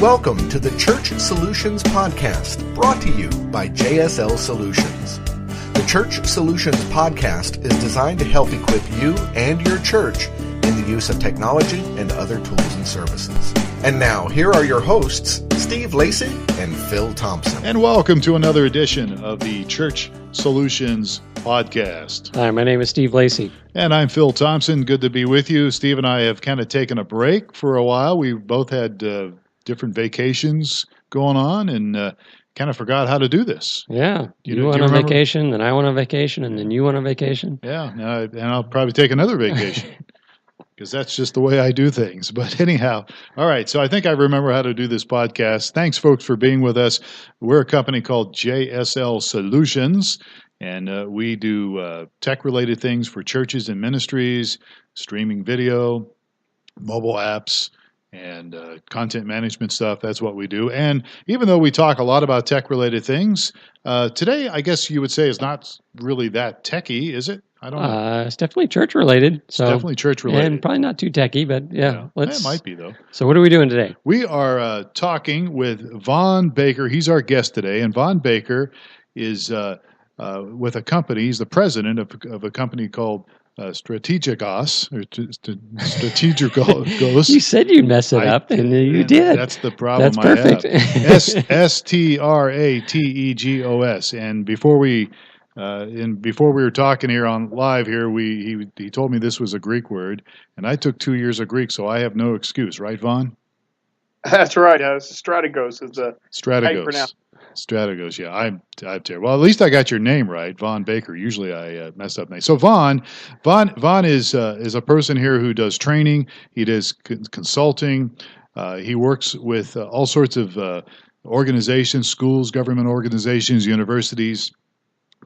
Welcome to the Church Solutions Podcast, brought to you by JSL Solutions. The Church Solutions Podcast is designed to help equip you and your church in the use of technology and other tools and services. And now, here are your hosts, Steve Lacy and Phil Thompson. And welcome to another edition of the Church Solutions Podcast. Hi, my name is Steve Lacy. And I'm Phil Thompson. Good to be with you. Steve and I have kind of taken a break for a while. We both had different vacations going on and kind of forgot how to do this. Yeah. You went on vacation, then I went on vacation, and then you went on vacation. Yeah, and I'll probably take another vacation because that's just the way I do things. But anyhow, all right, so I think I remember how to do this podcast. Thanks, folks, for being with us. We're a company called JSL Solutions, and we do tech-related things for churches and ministries, streaming video, mobile apps, and content management stuff. That's what we do. And even though we talk a lot about tech-related things, today I guess you would say is not really that techy, is it? I don't know. It's definitely church-related. It's definitely church-related. And probably not too techy, but yeah. It might be, though. So what are we doing today? We are talking with Vaughn Baker. He's our guest today. And Vaughn Baker is with a company. He's the president of a company called Strategos, or Strategos. You said you'd mess it up, and you did. That's the problem. That's perfect. I have. Strategos. And before we were talking here on live here, he told me this was a Greek word, and I took 2 years of Greek, so I have no excuse, right, Vaughn? That's right. Strategos is the Strategos. Strategos, yeah. I'm terrible. Well, at least I got your name right, Vaughn Baker. Usually I mess up names. So Vaughn is a person here who does training. He does consulting. He works with all sorts of organizations, schools, government organizations, universities,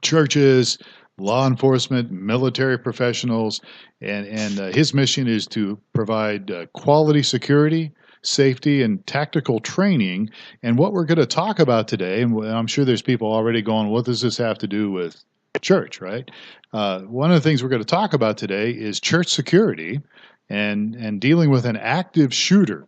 churches, law enforcement, military professionals, and his mission is to provide quality security, safety, and tactical training. And what we're going to talk about today, and I'm sure there's people already going, what does this have to do with church, right? One of the things we're going to talk about today is church security and dealing with an active shooter.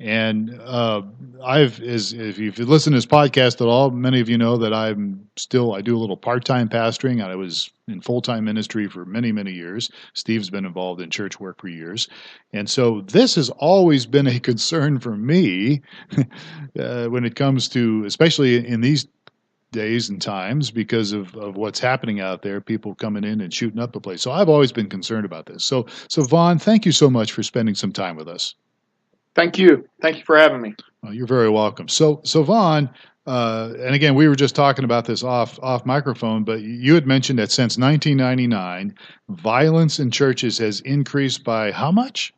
And if you've listened to this podcast at all, many of you know that I do a little part-time pastoring. I was in full-time ministry for many, many years. Steve's been involved in church work for years. And so this has always been a concern for me when it comes to, especially in these days and times, because of what's happening out there, people coming in and shooting up the place. So I've always been concerned about this. So Vaughn, thank you so much for spending some time with us. Thank you. Thank you for having me. Well, you're very welcome. So Vaughn, and again, we were just talking about this off microphone, but you had mentioned that since 1999, violence in churches has increased by how much?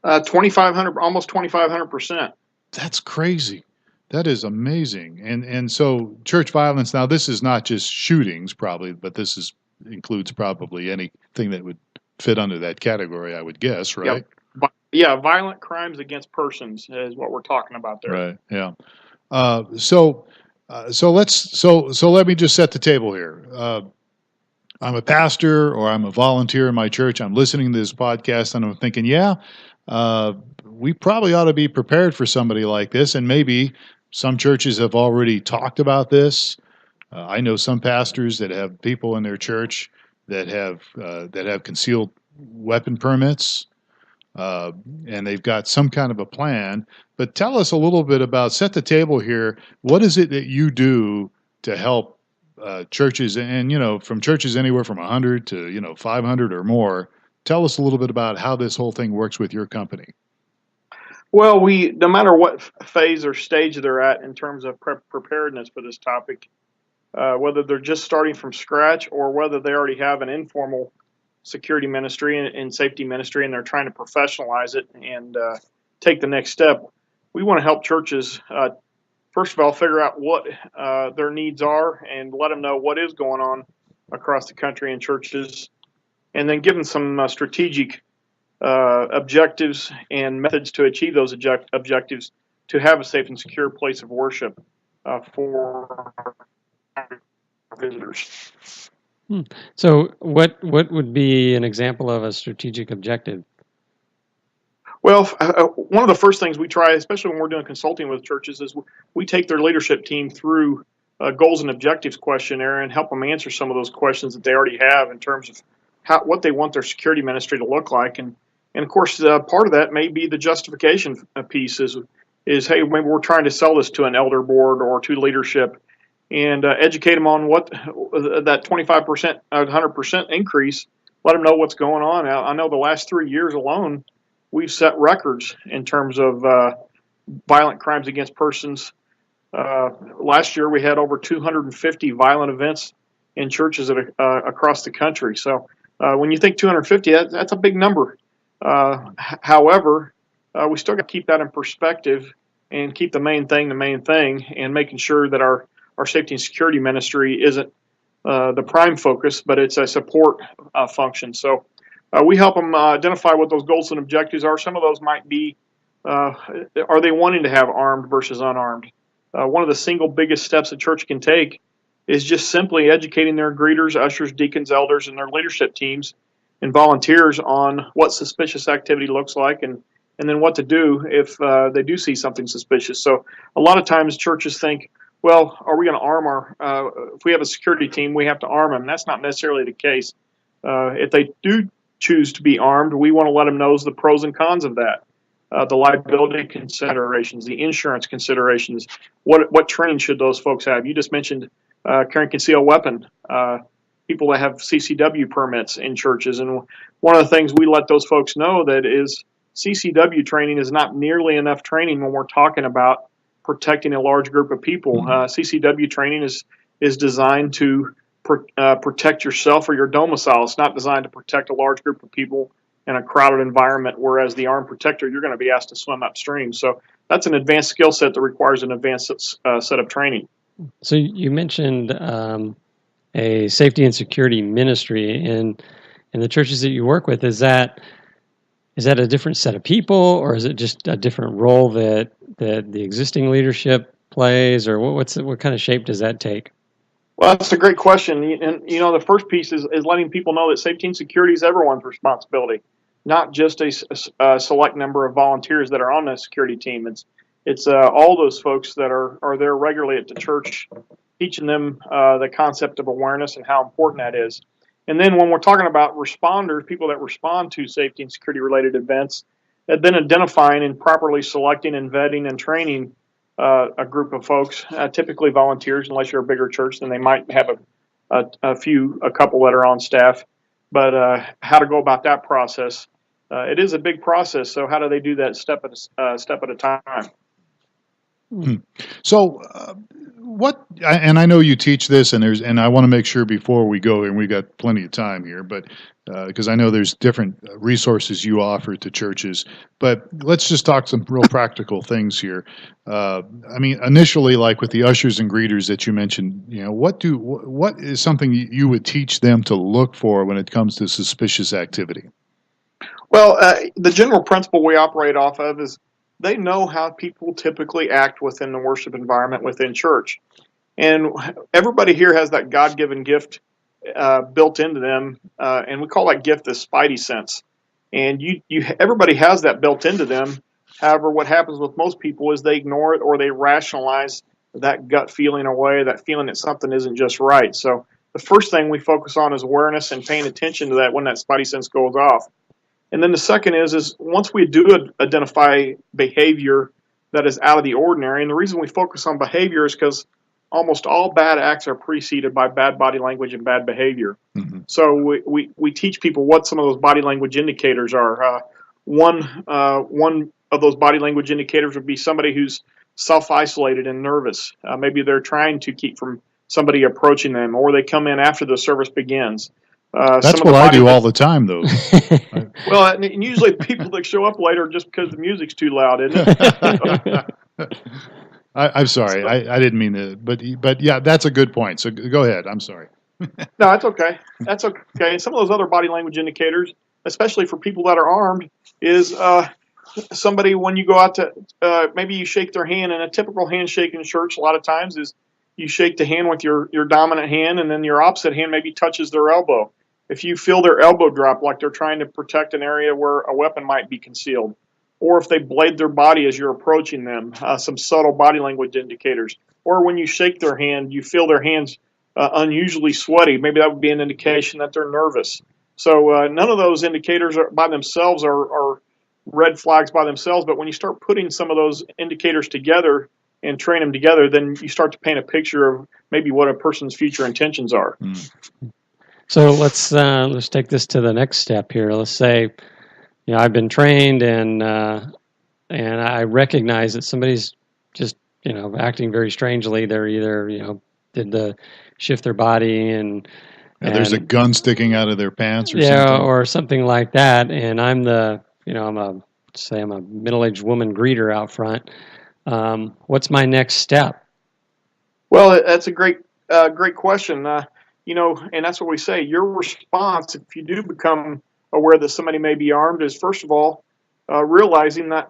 2,500, almost 2,500%. That's crazy. That is amazing. And so church violence, now this is not just shootings probably, but this includes probably anything that would fit under that category, I would guess, right? Yep. Yeah, violent crimes against persons is what we're talking about there. Right. Yeah. So let me just set the table here. I'm a pastor or I'm a volunteer in my church. I'm listening to this podcast and I'm thinking, we probably ought to be prepared for somebody like this. And maybe some churches have already talked about this. I know some pastors that have people in their church that have concealed weapon permits. And they've got some kind of a plan. But tell us a little bit about, set the table here. What is it that you do to help churches, and from churches anywhere from 100 to 500 or more? Tell us a little bit about how this whole thing works with your company. Well, no matter what phase or stage they're at in terms of preparedness for this topic, whether they're just starting from scratch or whether they already have an informal security ministry and safety ministry, and they're trying to professionalize it and take the next step. We want to help churches, first of all, figure out what their needs are and let them know what is going on across the country in churches, and then give them some strategic objectives and methods to achieve those objectives to have a safe and secure place of worship for visitors. So what would be an example of a strategic objective? Well, one of the first things we try, especially when we're doing consulting with churches, is we take their leadership team through a goals and objectives questionnaire and help them answer some of those questions that they already have in terms of what they want their security ministry to look like. And of course, part of that may be the justification piece is hey, maybe we're trying to sell this to an elder board or to leadership, and educate them on what that 25%, 100% increase. Let them know what's going on. I know the last 3 years alone, we've set records in terms of violent crimes against persons. Last year, we had over 250 violent events in churches across the country. So when you think 250, that's a big number. However, we still got to keep that in perspective and keep the main thing, and making sure that our safety and security ministry isn't the prime focus, but it's a support function. So we help them identify what those goals and objectives are. Some of those might be, are they wanting to have armed versus unarmed? One of the single biggest steps a church can take is just simply educating their greeters, ushers, deacons, elders, and their leadership teams and volunteers on what suspicious activity looks like and then what to do if they do see something suspicious. So a lot of times churches think, well, are we going to arm if we have a security team, we have to arm them. That's not necessarily the case. If they do choose to be armed, we want to let them know the pros and cons of that. The liability considerations, the insurance considerations, what training should those folks have? You just mentioned carrying concealed weapon, people that have CCW permits in churches. And one of the things we let those folks know that is CCW training is not nearly enough training when we're talking about protecting a large group of people. CCW training is designed to protect yourself or your domicile. It's not designed to protect a large group of people in a crowded environment, whereas the armed protector, you're going to be asked to swim upstream. So that's an advanced skill set that requires an advanced set of training. So you mentioned a safety and security ministry in the churches that you work with. Is that a different set of people, or is it just a different role that the existing leadership plays, or what kind of shape does that take? Well, that's a great question. And, the first piece is letting people know that safety and security is everyone's responsibility, not just a select number of volunteers that are on the security team. It's all those folks that are there regularly at the church, teaching them the concept of awareness and how important that is. And then when we're talking about responders, people that respond to safety and security related events, then identifying and properly selecting and vetting and training a group of folks, typically volunteers, unless you're a bigger church, then they might have a couple that are on staff. But how to go about that process? It is a big process. So how do they do that step at a time? So, and I know you teach this, and I want to make sure before we go, and we got plenty of time here, but because I know there's different resources you offer to churches, but let's just talk some real practical things here. Initially, like with the ushers and greeters that you mentioned, what is something you would teach them to look for when it comes to suspicious activity? Well, the general principle we operate off of is they know how people typically act within the worship environment within church. And everybody here has that God-given gift built into them, and we call that gift the spidey sense. And everybody has that built into them. However, what happens with most people is they ignore it or they rationalize that gut feeling away, that feeling that something isn't just right. So the first thing we focus on is awareness and paying attention to that when that spidey sense goes off. And then the second is once we do identify behavior that is out of the ordinary, and the reason we focus on behavior is because almost all bad acts are preceded by bad body language and bad behavior. Mm-hmm. So we teach people what some of those body language indicators are. One of those body language indicators would be somebody who's self-isolated and nervous. Maybe they're trying to keep from somebody approaching them, or they come in after the service begins. That's what I do all the time, though. Well, and usually people that show up later just because the music's too loud, isn't it? I'm sorry, I didn't mean to, but yeah, that's a good point. So go ahead. I'm sorry. No, that's okay. That's okay. And some of those other body language indicators, especially for people that are armed, is somebody when you go out to maybe you shake their hand, and a typical handshake in church a lot of times is you shake the hand with your dominant hand, and then your opposite hand maybe touches their elbow. If you feel their elbow drop like they're trying to protect an area where a weapon might be concealed, or if they blade their body as you're approaching them, some subtle body language indicators. Or when you shake their hand, you feel their hands unusually sweaty. Maybe that would be an indication that they're nervous. So none of those indicators by themselves are red flags by themselves, but when you start putting some of those indicators together and train them together, then you start to paint a picture of maybe what a person's future intentions are. So let's take this to the next step here. Let's say, I've been trained and I recognize that somebody's just acting very strangely. They're either did the shift their body and there's a gun sticking out of their pants or something. Or something like that. And I'm I'm a middle-aged woman greeter out front. What's my next step? Well, that's a great question. And that's what we say. Your response, if you do become aware that somebody may be armed, is first of all realizing that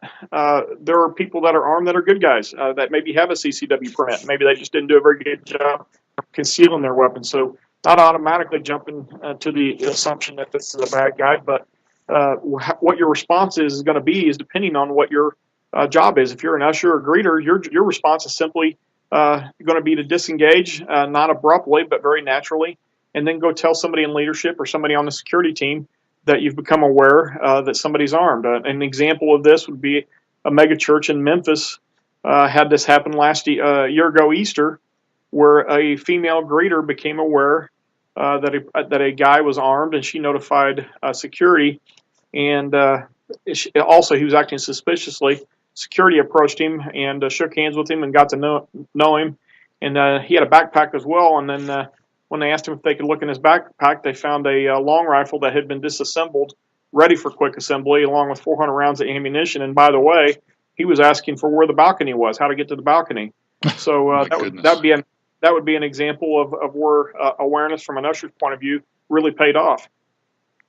there are people that are armed that are good guys that maybe have a CCW permit. Maybe they just didn't do a very good job concealing their weapons. So not automatically jumping to the assumption that this is a bad guy, but what your response is going to be is depending on what your job is. If you're an usher or greeter, your response is simply going to be to disengage, not abruptly, but very naturally, and then go tell somebody in leadership or somebody on the security team that you've become aware that somebody's armed. An example of this would be a mega church in Memphis had this happen last year ago Easter, where a female greeter became aware that a guy was armed, and she notified security, and also he was acting suspiciously. Security approached him and shook hands with him and got to know him. And he had a backpack as well. And then when they asked him if they could look in his backpack, they found a long rifle that had been disassembled, ready for quick assembly, along with 400 rounds of ammunition. And by the way, he was asking for where the balcony was, how to get to the balcony. So that would be an example of where awareness from an usher's point of view really paid off.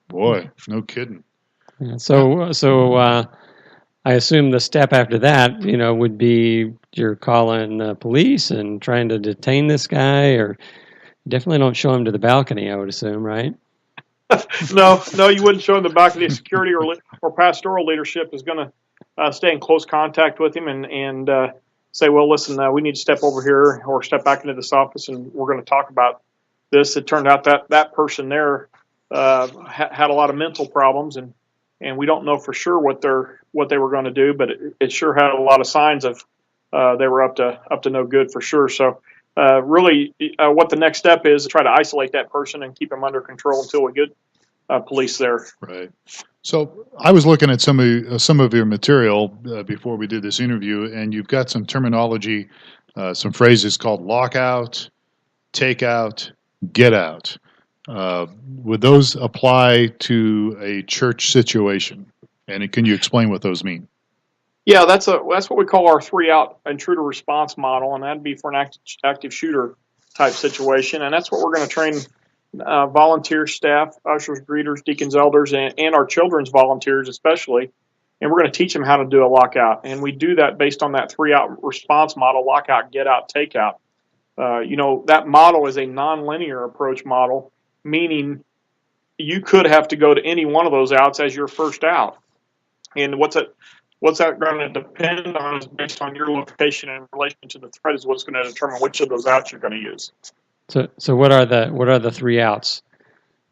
Boy, no kidding. Yeah, so I assume the step after that, would be you're calling the police and trying to detain this guy, or definitely don't show him to the balcony, I would assume, right? No, you wouldn't show him the balcony. Security or pastoral leadership is going to stay in close contact with him and say, well, listen, we need to step over here or step back into this office, and we're going to talk about this. It turned out that person there had a lot of mental problems, and we don't know for sure what they were going to do, but it sure had a lot of signs of they were up to no good for sure. So really, what the next step is to try to isolate that person and keep him under control until we get police there. Right. So I was looking at some of your material before we did this interview, and you've got some terminology, some phrases called lockout, takeout, get out. Would those apply to a church situation? And can you explain what those mean? Yeah, that's what we call our 3-out intruder response model, and that'd be for an active shooter type situation. And that's what we're going to train volunteer staff, ushers, greeters, deacons, elders, and our children's volunteers especially. And we're going to teach them how to do a lockout. And we do that based on that 3-out response model: lockout, get out, take out. That model is a nonlinear approach model, meaning you could have to go to any one of those outs as your first out. And what's that going to depend on is based on your location in relation to the threat is what's going to determine which of those outs you're going to use. So what are the 3 outs?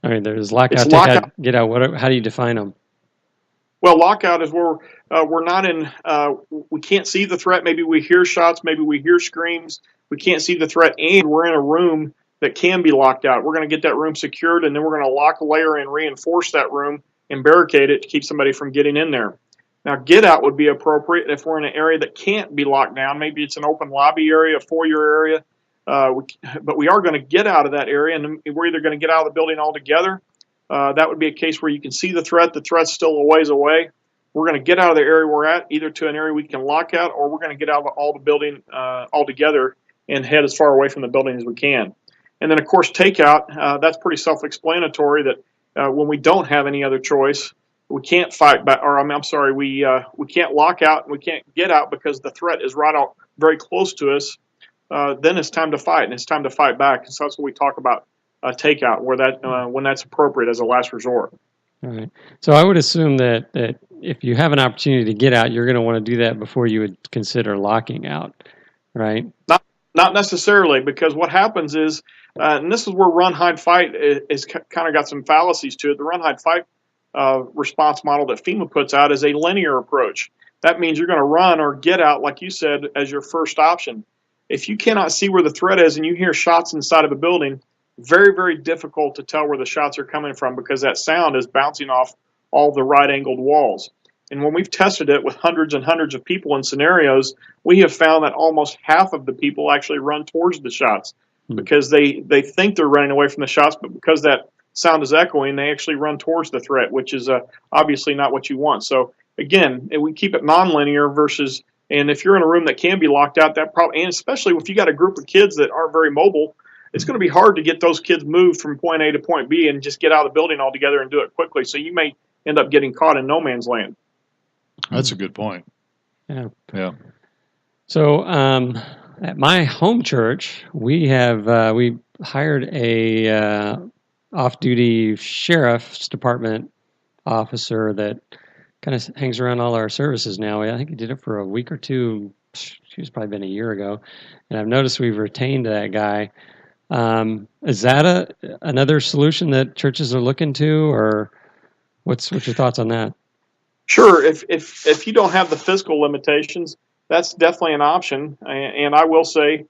I mean, there's lockout, take out, get out. How do you define them? Well, lockout is where we're not in. We can't see the threat. Maybe we hear shots. Maybe we hear screams. We can't see the threat, and we're in a room that can be locked out. We're going to get that room secured, and then we're going to lock a layer and reinforce that room and barricade it to keep somebody from getting in there. Now, get out would be appropriate if we're in an area that can't be locked down. Maybe it's an open lobby area, a foyer area, but we are going to get out of that area, and we're either going to get out of the building altogether. That would be a case where you can see the threat. The threat's still a ways away. We're going to get out of the area we're at, either to an area we can lock out, or we're going to get out of all the building altogether and head as far away from the building as we can. And then, of course, takeout, that's pretty self-explanatory that when we don't have any other choice, we can't fight back, or we can't lock out and we can't get out because the threat is right out very close to us. Then it's time to fight, and it's time to fight back. So that's what we talk about takeout, where when that's appropriate as a last resort. All right. So I would assume that if you have an opportunity to get out, you're going to want to do that before you would consider locking out, right? Not necessarily, because what happens is, and this is where run, hide, fight is kind of got some fallacies to it. The run, hide, fight response model that FEMA puts out is a linear approach. That means you're going to run or get out, like you said, as your first option. If you cannot see where the threat is and you hear shots inside of a building, very, very difficult to tell where the shots are coming from because that sound is bouncing off all the right-angled walls. And when we've tested it with hundreds and hundreds of people in scenarios, we have found that almost half of the people actually run towards the shots because they think they're running away from the shots, but because that sound is echoing, they actually run towards the threat, which is obviously not what you want. So again, we keep it nonlinear versus, and if you're in a room that can be locked out, that probably, and especially if you got a group of kids that aren't very mobile, it's going to be hard to get those kids moved from point A to point B and just get out of the building altogether and do it quickly. So you may end up getting caught in no man's land. That's a good point. Yeah. Yeah. So at my home church, we have we hired a off-duty sheriff's department officer that kind of hangs around all our services now. I think he did it for a week or two. It's probably been a year ago, and I've noticed we've retained that guy. Is that another solution that churches are looking to, or what's your thoughts on that? Sure. If you don't have the physical limitations, that's definitely an option. And I will say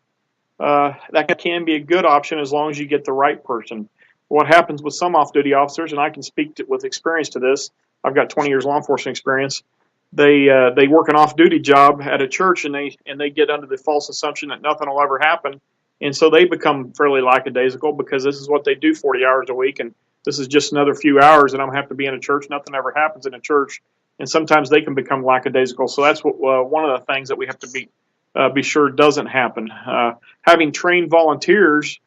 that can be a good option as long as you get the right person. What happens with some off-duty officers, and I can speak with experience to this, I've got 20 years law enforcement experience. They work an off-duty job at a church, and they get under the false assumption that nothing will ever happen, and so they become fairly lackadaisical because this is what they do 40 hours a week, and this is just another few hours, and I'm going to have to be in a church. Nothing ever happens in a church, and sometimes they can become lackadaisical. So that's what one of the things that we have to be sure doesn't happen. Having trained volunteers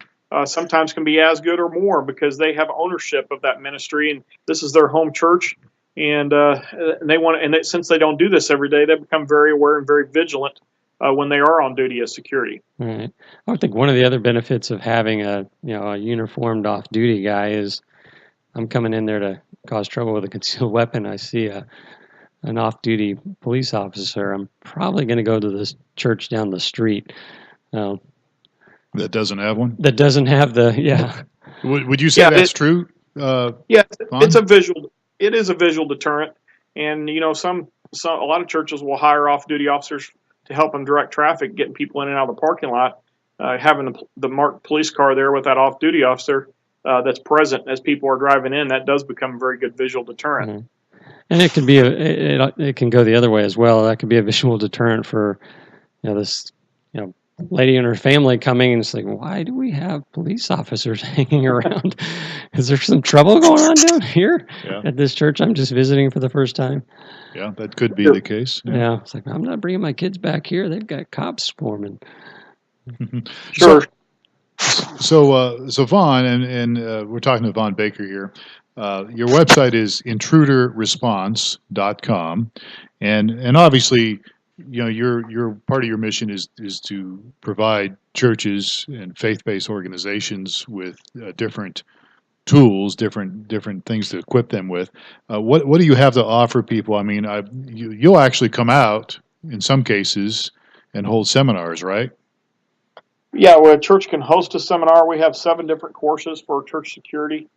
sometimes can be as good or more because they have ownership of that ministry, and this is their home church. And they want, and since they don't do this every day, they become very aware and very vigilant when they are on duty as security. Right. I would think one of the other benefits of having a uniformed off-duty guy is I'm coming in there to cause trouble with a concealed weapon. I see an off-duty police officer. I'm probably going to go to this church down the street. That doesn't have one? That doesn't have the Would you say that's true? It's a visual. It is a visual deterrent, and a lot of churches will hire off-duty officers to help them direct traffic, getting people in and out of the parking lot. Having the marked police car there with that off-duty officer that's present as people are driving in, that does become a very good visual deterrent. Mm-hmm. And it can be it can go the other way as well. That could be a visual deterrent for this lady and her family coming, and it's like, why do we have police officers hanging around? Is there some trouble going on down here at this church I'm just visiting for the first time? Yeah, that could be the case. Yeah, it's like, I'm not bringing my kids back here. They've got cops swarming. Sure. So Vaughn, and we're talking to Vaughn Baker here. Your website is intruderresponse.com, and obviously, your part of your mission is to provide churches and faith-based organizations with different tools, different things to equip them with. What do you have to offer people? I mean, you'll actually come out in some cases and hold seminars, right? Yeah, well, a church can host a seminar. We have 7 different courses for church security,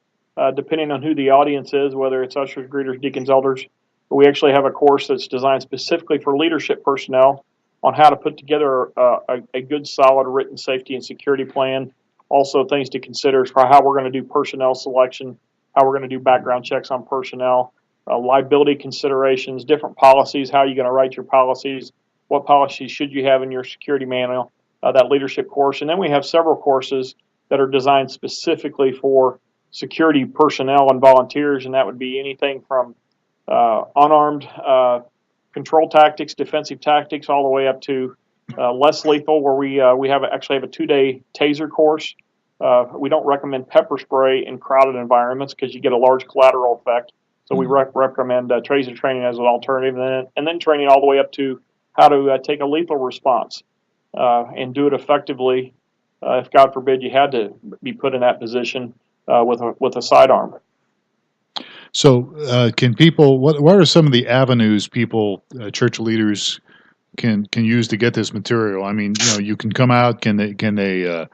depending on who the audience is, whether it's ushers, greeters, deacons, elders. We actually have a course that's designed specifically for leadership personnel on how to put together a good, solid written safety and security plan. Also, things to consider for how we're going to do personnel selection, how we're going to do background checks on personnel, liability considerations, different policies, how are you going to write your policies, what policies should you have in your security manual, that leadership course. And then we have several courses that are designed specifically for security personnel and volunteers, and that would be anything from unarmed control tactics, defensive tactics, all the way up to less lethal, where we actually have a 2-day taser course. We don't recommend pepper spray in crowded environments because you get a large collateral effect. So we recommend taser training as an alternative, and then training all the way up to how to take a lethal response and do it effectively. If God forbid you had to be put in that position with a sidearm. So, can people? What are some of the avenues people, church leaders, can use to get this material? I mean, you can come out. Can they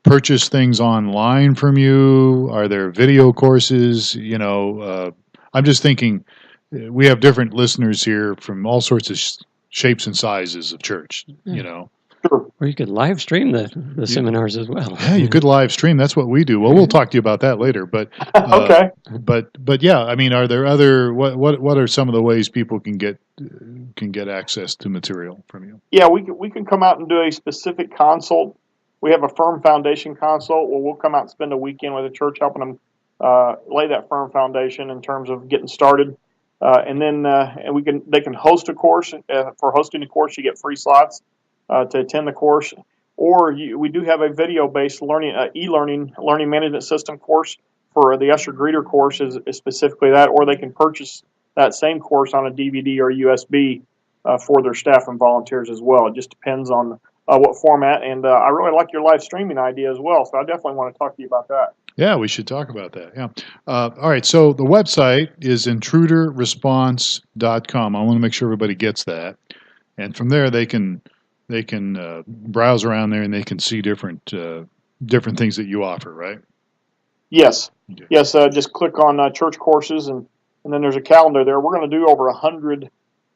purchase things online from you? Are there video courses? I'm just thinking we have different listeners here from all sorts of shapes and sizes of church. Sure. Or you could live stream the seminars as well. Yeah, you could live stream. That's what we do. Well, we'll talk to you about that later. But Okay. but yeah, I mean, are there other what are some of the ways people can get access to material from you? Yeah, we can come out and do a specific consult. We have a firm foundation consult where we'll come out and spend a weekend with the church helping them lay that firm foundation in terms of getting started. And then they can host a course. For hosting a course, you get free slots to attend the course. Or we do have a video-based learning management system course for the usher greeter course is specifically that. Or they can purchase that same course on a DVD or USB for their staff and volunteers as well. It just depends on what format. And I really like your live streaming idea as well. So I definitely want to talk to you about that. Yeah, we should talk about that. Yeah. All right. So the website is intruderresponse.com. I want to make sure everybody gets that. And from there, they can browse around there and they can see different things that you offer, right? Yes. Okay. Yes. Just click on church courses and then there's a calendar there. We're going to do over 100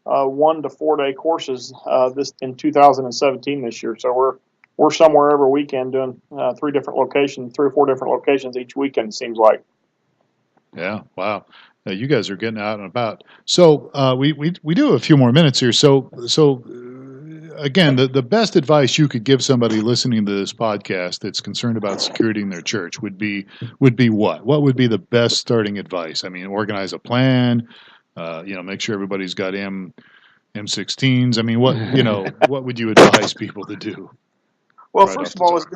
1 to 4 day courses this in 2017 this year. So we're somewhere every weekend doing 3 or 4 different locations each weekend. It seems like. Yeah. Wow. You guys are getting out and about. So we do have a few more minutes here. So again, the best advice you could give somebody listening to this podcast that's concerned about security in their church would be what? What would be the best starting advice? I mean, organize a plan. Make sure everybody's got M16s. I mean, what would you advise people to do? Well, first of all, is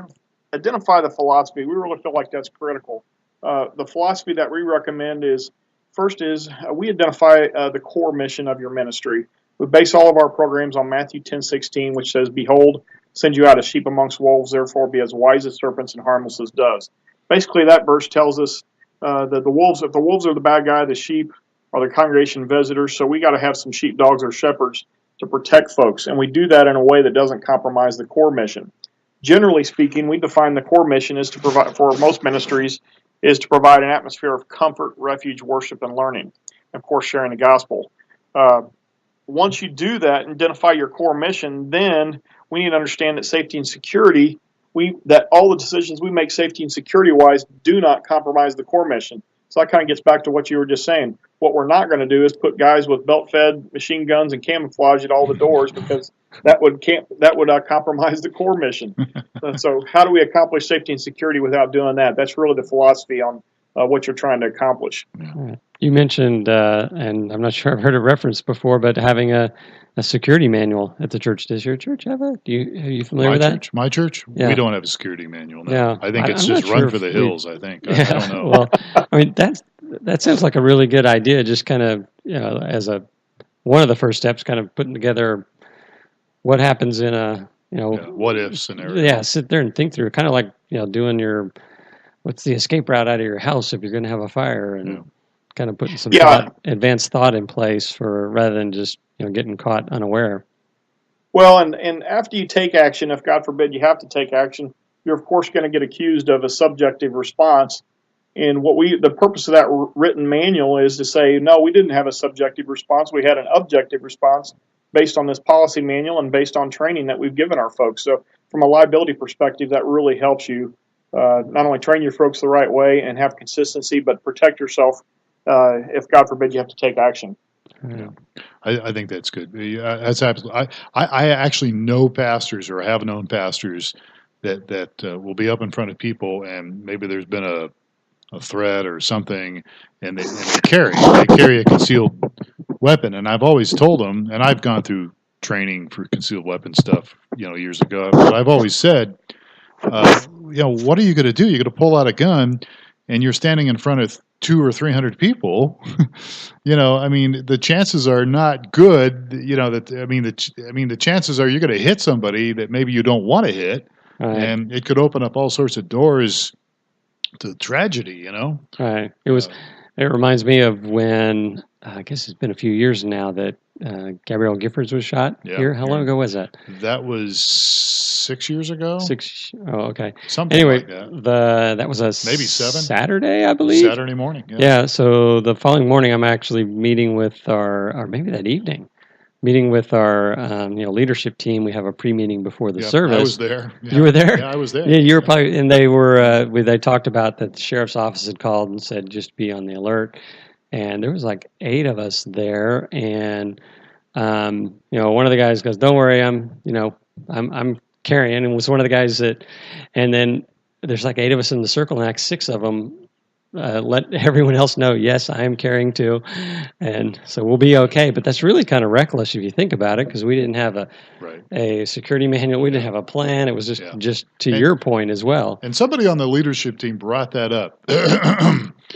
identify the philosophy. We really feel like that's critical. The philosophy that we recommend is we identify the core mission of your ministry. We base all of our programs on Matthew 10:16, which says, "Behold, send you out as sheep amongst wolves, therefore be as wise as serpents and harmless as doves." Basically, that verse tells us that if the wolves are the bad guy, the sheep are the congregation visitors. So we got to have some sheepdogs or shepherds to protect folks, and we do that in a way that doesn't compromise the core mission. Generally speaking, we define the core mission is to provide, for most ministries, is to provide an atmosphere of comfort, refuge, worship, and learning. And of course, sharing the gospel. Once you do that and identify your core mission, then we need to understand that safety and security, that all the decisions we make safety and security-wise do not compromise the core mission. So that kind of gets back to what you were just saying. What we're not going to do is put guys with belt-fed machine guns and camouflage at all the doors because that would compromise the core mission. So how do we accomplish safety and security without doing that? That's really the philosophy on what you're trying to accomplish. You mentioned, and I'm not sure I've heard it referenced before, but having a security manual at the church. Does your church have a? Are you familiar with that? My church? Yeah. We don't have a security manual. No. Yeah. I think it's I'm just not run sure for the if hills, I think. Yeah. I don't know. Well, I mean, that sounds like a really good idea, just kind of, as one of the first steps, kind of putting together what happens in a, what if scenario. Yeah, sit there and think through it, kind of like, doing what's the escape route out of your house if you're going to have a fire, and kind of putting some advanced thought in place rather than just, getting caught unaware. Well, and after you take action, if God forbid you have to take action, you're of course going to get accused of a subjective response. And the purpose of that written manual is to say, no, we didn't have a subjective response. We had an objective response based on this policy manual and based on training that we've given our folks. So from a liability perspective, that really helps you not only train your folks the right way and have consistency, but protect yourself if God forbid you have to take action. Yeah. I think that's good. That's absolutely. I actually know pastors or have known pastors that will be up in front of people and maybe there's been a threat or something, and they carry a concealed weapon. And I've always told them, and I've gone through training for concealed weapon stuff, years ago. But I've always said, what are you going to do? You're going to pull out a gun, and you're standing in front of 200 or 300 people. The chances are not good. The chances are you're going to hit somebody that maybe you don't want to hit, and it could open up all sorts of doors to tragedy. Right. It was It reminds me of when, I guess it's been a few years now, that Gabrielle Giffords was shot here. How long ago was that? That was 6 years ago. Oh, okay. Something anyway, like that. That was a maybe 7 Saturday, I believe. Saturday morning. Yeah. So the following morning, I'm actually meeting with or maybe that evening, meeting with our leadership team. We have a pre-meeting before the service. I was there. Yeah. You were there? Yeah, I was there. Yeah, you were probably, and they were. They talked about that the sheriff's office had called and said just be on the alert, and there was like 8 of us there, and one of the guys goes, "Don't worry, I'm carrying," and was one of the guys that, and then there's like 8 of us in the circle, and like 6 of them. Let everyone else know, yes, I am carrying too. And so we'll be okay. But that's really kind of reckless if you think about it, because we didn't have a security manual. We didn't have a plan. It was just to your point as well. And somebody on the leadership team brought that up.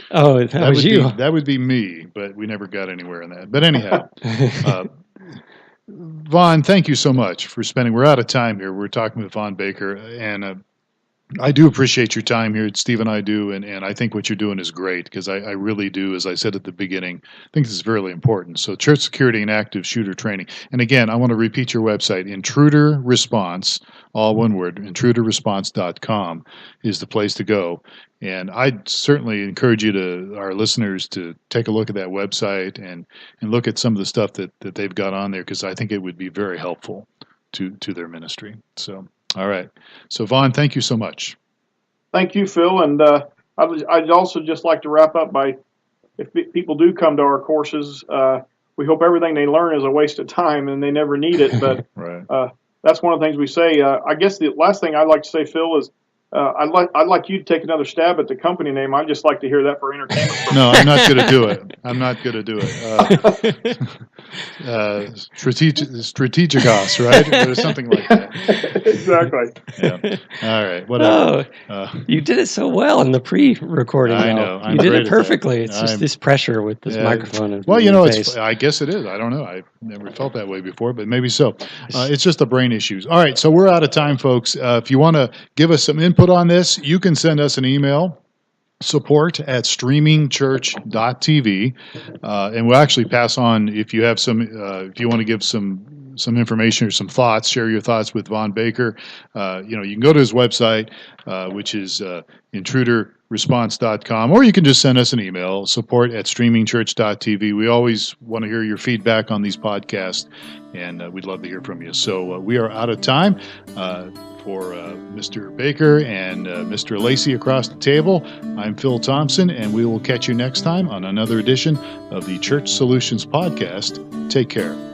Oh, that was you. That would be me, but we never got anywhere in that. But anyhow, Vaughn, thank you so much for spending. We're out of time here. We're talking with Vaughn Baker, and I do appreciate your time here. Steve and I do, and I think what you're doing is great, because I really do, as I said at the beginning, I think this is really important. So church security and active shooter training. And again, I want to repeat your website, Intruder Response, all one word, intruderresponse.com is the place to go. And I'd certainly encourage our listeners to take a look at that website and look at some of the stuff that they've got on there, because I think it would be very helpful to their ministry. So. All right. So, Vaughn, thank you so much. Thank you, Phil. And I'd also just like to wrap up by, if people do come to our courses, we hope everything they learn is a waste of time and they never need it. But right. That's one of the things we say. I guess the last thing I'd like to say, Phil, is I'd like you to take another stab at the company name. I'd just like to hear that for entertainment. No, I'm not going to do it. I'm not going to do it. Strategos, right? Or something like that. Exactly. Yeah. All right. Whatever. You did it so well in the pre-recording. I know. You did it perfectly. It's just this pressure with this microphone. Well, I guess it is. I don't know. I've never felt that way before, but maybe so. It's just the brain issues. All right. So we're out of time, folks. If you want to give us some input on this, you can send us an email, support@streamingchurch.tv, and we'll actually pass on if you have if you want to give some information or some thoughts, share your thoughts with Vaughn Baker. You can go to his website, which is intruderresponse.com, or you can just send us an email, support@streamingchurch.tv. We always want to hear your feedback on these podcasts, and we'd love to hear from you. So we are out of time. For Mr. Baker and Mr. Lacy across the table, I'm Phil Thompson, and we will catch you next time on another edition of the Church Solutions Podcast. Take care.